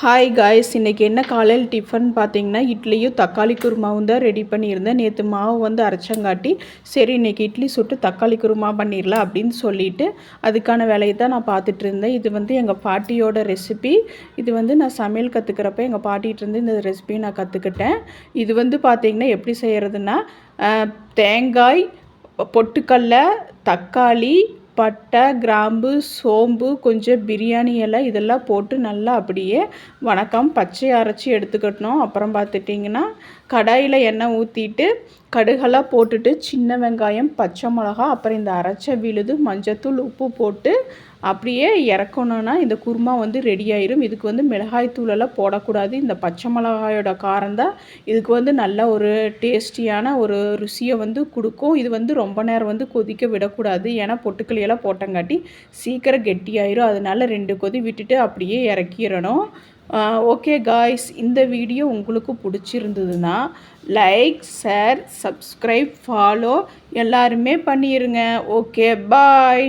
Hi guys, இன்றைக்கி என்ன காலையில் டிஃபன் பார்த்தீங்கன்னா இட்லியும் தக்காளி குருமாவும் தான் ரெடி பண்ணியிருந்தேன். நேற்று மாவு வந்து அரைச்சங்காட்டி சரி இன்றைக்கி இட்லி சுட்டு தக்காளி குருமா பண்ணிடலாம் அப்படின்னு சொல்லிட்டு அதுக்கான வேலையை தான் நான் பார்த்துட்டு இருந்தேன். இது வந்து எங்கள் பாட்டியோட ரெசிபி. இது வந்து நான் சமையல் கற்றுக்கிறப்ப எங்கள் பாட்டிகிட்டேருந்து இந்த ரெசிபியை நான் கற்றுக்கிட்டேன். இது வந்து பார்த்திங்கன்னா எப்படி செய்கிறதுனா, தேங்காய், பொட்டுக்கடலை, தக்காளி, பட்டை, கிராம்பு, சோம்பு, கொஞ்சம் பிரியாணி இலை இதெல்லாம் போட்டு நல்லா அப்படியே வணக்கம் பச்சை அரைச்சி எடுத்துக்கட்டணும். அப்புறம் பார்த்துட்டிங்கன்னா கடாயில் எண்ணெய் ஊற்றிட்டு கடுகெல்லாம் போட்டுட்டு சின்ன வெங்காயம், பச்சை மிளகா, அப்புறம் இந்த அரைச்ச விழுது, மஞ்சத்தூள், உப்பு போட்டு அப்படியே இறக்கணுன்னா இந்த குருமா வந்து ரெடி ஆயிரும். இதுக்கு வந்து மிளகாய் தூளெல்லாம் போடக்கூடாது. இந்த பச்சை மிளகாயோட காரம் தான் இதுக்கு வந்து நல்ல ஒரு டேஸ்டியான ஒரு ருசியை வந்து கொடுக்கும். இது வந்து ரொம்ப நேரம் வந்து கொதிக்க விடக்கூடாது. ஏன்னா பொட்டுக்கல்லையெல்லாம் போட்டங்காட்டி சீக்கிரம் கெட்டியாயிரும். அதனால 2 கொதி விட்டுட்டு அப்படியே இறக்கிடணும். ஓகே காய்ஸ், இந்த வீடியோ உங்களுக்கு பிடிச்சிருந்ததுன்னா லைக், ஷேர், சப்ஸ்கிரைப், ஃபாலோ எல்லாருமே பண்ணிடுங்க. ஓகே, பாய்.